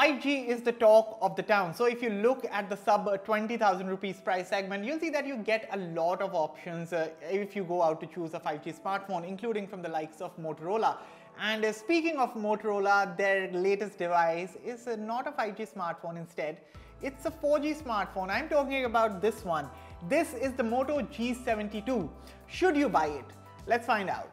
5G is the talk of the town. So if you look at the sub 20,000 rupees price segment, you'll see that you get a lot of options if you go out to choose a 5G smartphone, including from the likes of Motorola. And speaking of Motorola, their latest device is not a 5G smartphone. Instead, it's a 4G smartphone. I'm talking about this one. This is the Moto G72. Should you buy it? Let's find out.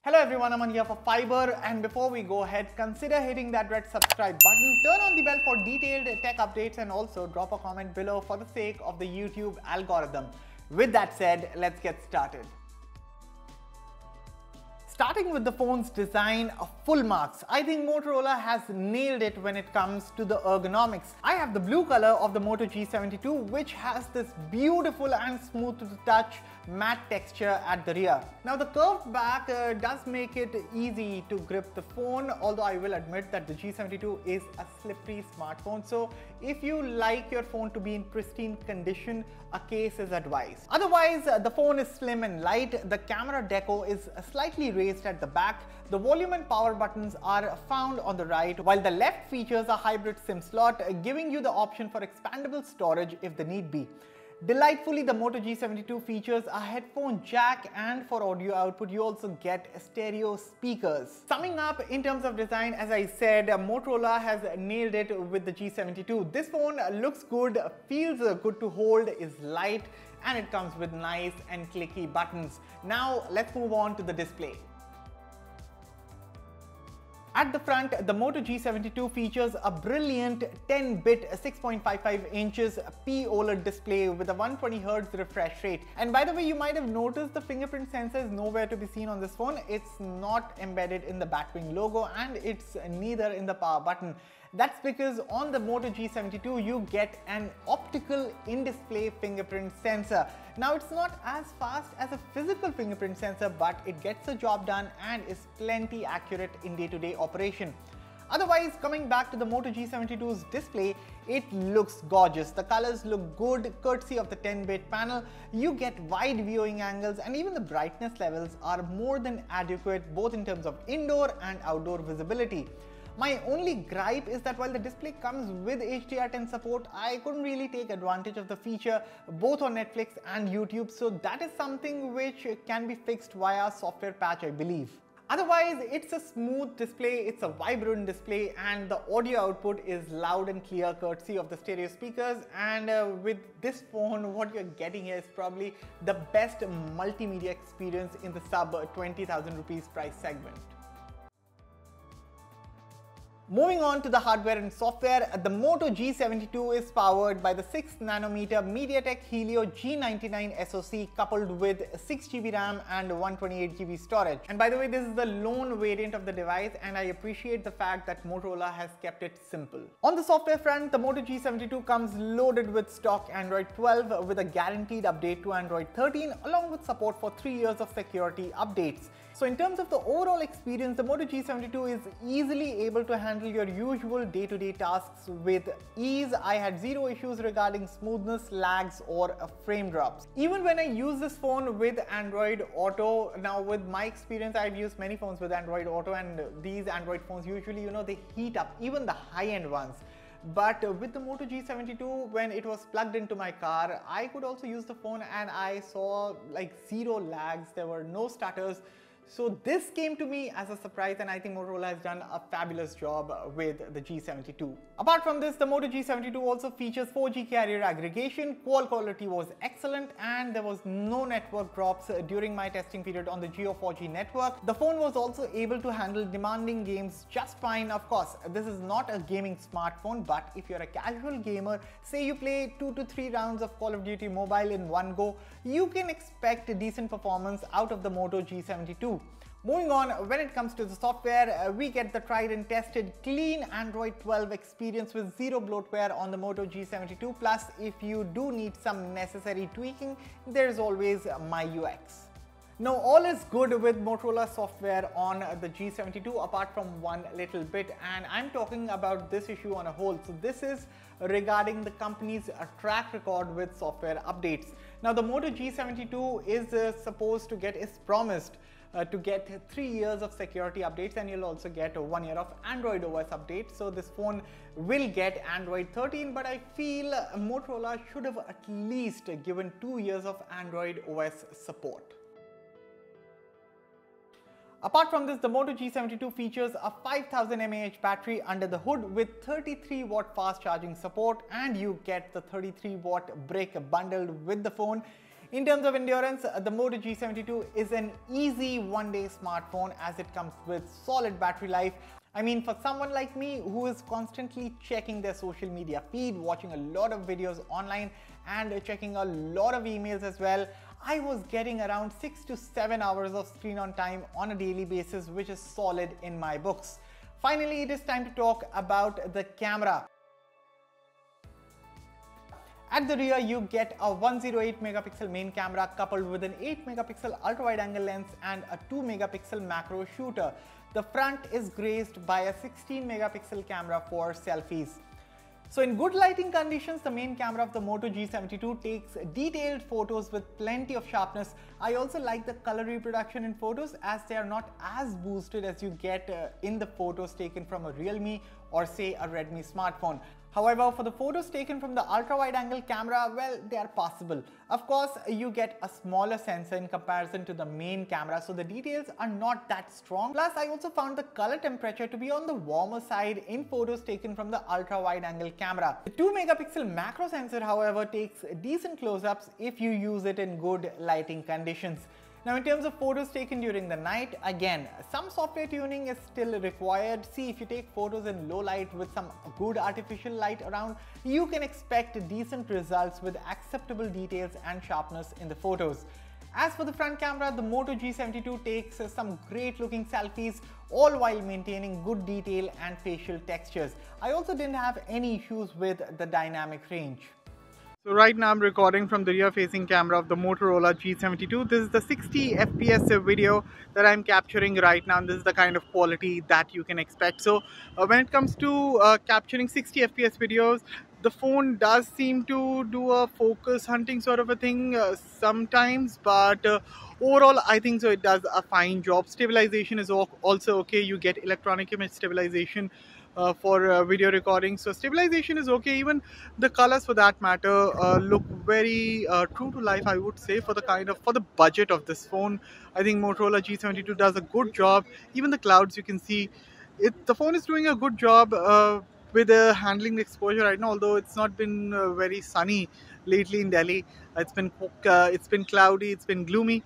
Hello everyone, Aman here for Fiiber, and before we go ahead, consider hitting that red subscribe button, turn on the bell for detailed tech updates, and also drop a comment below for the sake of the YouTube algorithm. With that said, let's get started. Starting with the phone's design, full marks. I think Motorola has nailed it when it comes to the ergonomics. I have the blue color of the Moto G72, which has this beautiful and smooth to the touch matte texture at the rear. Now the curved back does make it easy to grip the phone, although I will admit that the G72 is a slippery smartphone, so if you like your phone to be in pristine condition, a case is advised. Otherwise, the phone is slim and light. The camera deco is slightly raised at the back. The volume and power buttons are found on the right, while the left features a hybrid SIM slot, giving you the option for expandable storage if the need be. Delightfully, the Moto G72 features a headphone jack, and for audio output you also get stereo speakers. Summing up in terms of design, as I said, Motorola has nailed it with the G72. This phone looks good, feels good to hold, is light, and it comes with nice and clicky buttons. Now let's move on to the display. At the front, the Moto G72 features a brilliant 10-bit 6.55 inches P-OLED display with a 120Hz refresh rate. And by the way, you might have noticed the fingerprint sensor is nowhere to be seen on this phone. It's not embedded in the Batwing logo, and it's neither in the power button. That's because on the Moto G72 you get an optical in-display fingerprint sensor. Now it's not as fast as a physical fingerprint sensor, but it gets the job done and is plenty accurate in day-to-day operation. Otherwise, coming back to the Moto G72's display, it looks gorgeous. The colors look good courtesy of the 10-bit panel. You get wide viewing angles, and even the brightness levels are more than adequate both in terms of indoor and outdoor visibility. My only gripe is that while the display comes with HDR10 support, I couldn't really take advantage of the feature both on Netflix and YouTube, so that is something which can be fixed via software patch, I believe. Otherwise, it's a smooth display, it's a vibrant display, and the audio output is loud and clear courtesy of the stereo speakers. And with this phone, what you're getting here is probably the best multimedia experience in the sub 20,000 rupees price segment. Moving on to the hardware and software, the Moto G72 is powered by the 6nm MediaTek Helio G99 SoC coupled with 6GB RAM and 128GB storage. And by the way, this is the lone variant of the device, and I appreciate the fact that Motorola has kept it simple. On the software front, the Moto G72 comes loaded with stock Android 12 with a guaranteed update to Android 13 along with support for 3 years of security updates. So in terms of the overall experience, the Moto G72 is easily able to handle your usual day-to-day tasks with ease. I had zero issues regarding smoothness, lags, or frame drops. Even when I use this phone with Android Auto, now with my experience, I've used many phones with Android Auto, and these Android phones usually, they heat up, even the high-end ones. But with the Moto G72, when it was plugged into my car, I could also use the phone and I saw like zero lags, there were no stutters. So this came to me as a surprise, and I think Motorola has done a fabulous job with the G72. Apart from this, the Moto G72 also features 4G carrier aggregation, call quality was excellent, and there was no network drops during my testing period on the Jio 4G network. The phone was also able to handle demanding games just fine. Of course, this is not a gaming smartphone, but if you're a casual gamer, say you play 2 to 3 rounds of Call of Duty Mobile in one go, you can expect a decent performance out of the Moto G72. Moving on, when it comes to the software, we get the tried and tested clean Android 12 experience with zero bloatware on the Moto G72. Plus, if you do need some necessary tweaking, there's always MyUX. Now all is good with Motorola software on the G72 apart from one little bit, and I'm talking about this issue on a whole. So this is regarding the company's track record with software updates. Now the Moto G72 is promised to get 3 years of security updates, and you'll also get 1 year of Android OS updates. So this phone will get Android 13, but I feel Motorola should have at least given 2 years of Android OS support. Apart from this, the Moto G72 features a 5000 mAh battery under the hood with 33 watt fast charging support, and you get the 33 watt brick bundled with the phone. In terms of endurance, the Moto G72 is an easy one-day smartphone as it comes with solid battery life. I mean, for someone like me who is constantly checking their social media feed, watching a lot of videos online and checking a lot of emails as well, I was getting around 6 to 7 hours of screen on time on a daily basis, which is solid in my books. Finally, it is time to talk about the camera. At the rear, you get a 108 megapixel main camera coupled with an 8 megapixel ultra-wide angle lens and a 2 megapixel macro shooter. The front is graced by a 16 megapixel camera for selfies. So in good lighting conditions, the main camera of the Moto G72 takes detailed photos with plenty of sharpness. I also like the color reproduction in photos as they are not as boosted as you get in the photos taken from a Realme or say a Redmi smartphone. However, for the photos taken from the ultra-wide angle camera, well, they are passable. Of course, you get a smaller sensor in comparison to the main camera, so the details are not that strong. Plus, I also found the color temperature to be on the warmer side in photos taken from the ultra-wide angle camera. The 2 megapixel macro sensor, however, takes decent close-ups if you use it in good lighting conditions. Now in terms of photos taken during the night, again, some software tuning is still required. See, if you take photos in low light with some good artificial light around, you can expect decent results with acceptable details and sharpness in the photos. As for the front camera, the Moto G72 takes some great looking selfies, all while maintaining good detail and facial textures. I also didn't have any issues with the dynamic range. So right now I'm recording from the rear facing camera of the Motorola G72. This is the 60 FPS video that I'm capturing right now, and this is the kind of quality that you can expect. So when it comes to capturing 60 FPS videos, the phone does seem to do a focus hunting sort of a thing sometimes, but overall I think so it does a fine job. Stabilization is also okay. You get electronic image stabilization for video recording, so stabilization is okay. Even the colors for that matter look very true to life, I would say, for the budget of this phone. I think Motorola G72 does a good job. Even the clouds, you can see the phone is doing a good job with handling the exposure right now, although it's not been very sunny lately in Delhi. It's been cloudy, it's been gloomy,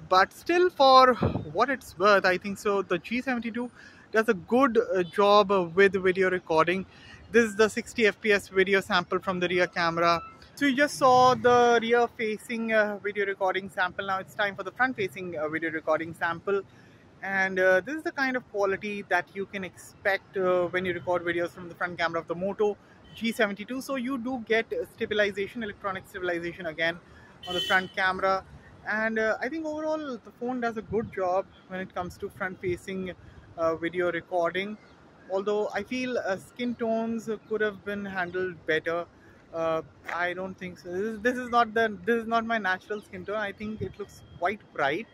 but still, for what it's worth, I think so the G72 does a good job with video recording. This is the 60 FPS video sample from the rear camera. So you just saw the rear facing video recording sample. Now it's time for the front facing video recording sample. And this is the kind of quality that you can expect when you record videos from the front camera of the Moto G72. So you do get stabilization, electronic stabilization again on the front camera. And I think overall the phone does a good job when it comes to front facing video recording, although I feel skin tones could have been handled better. I don't think so. This is not my natural skin tone. I think it looks quite bright.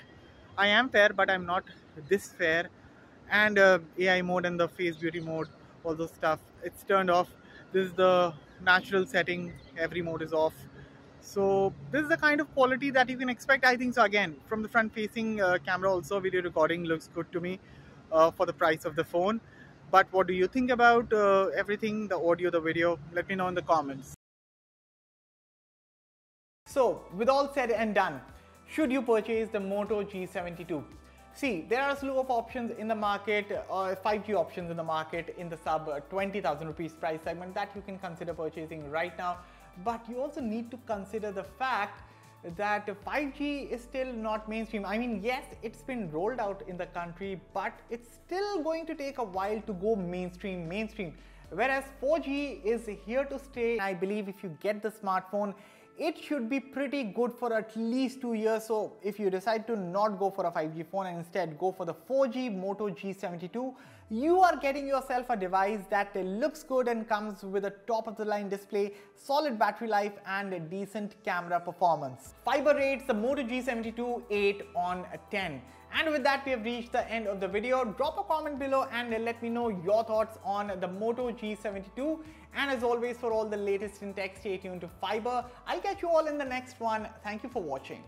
I am fair, but I'm not this fair. And AI mode and the face beauty mode, all those stuff, it's turned off. This is the natural setting. Every mode is off. So this is the kind of quality that you can expect, I think so. Again, from the front facing camera also, video recording looks good to me for the price of the phone. But what do you think about everything, the audio, the video? Let me know in the comments. So with all said and done, should you purchase the Moto G72? See, there are a slew of options in the market, 5G options in the market in the sub 20,000 rupees price segment that you can consider purchasing right now. But you also need to consider the fact that 5G is still not mainstream. I mean, yes, it's been rolled out in the country, but it's still going to take a while to go mainstream. Whereas 4G is here to stay. I believe if you get the smartphone it should be pretty good for at least 2 years. So if you decide to not go for a 5G phone and instead go for the 4G Moto G72, you are getting yourself a device that looks good and comes with a top of the line display, solid battery life and a decent camera performance. Fiiber rates the Moto G72 8 on 10. And with that, we have reached the end of the video. Drop a comment below and let me know your thoughts on the Moto G72. And as always, for all the latest in tech, stay tuned to Fiiber. I'll catch you all in the next one. Thank you for watching.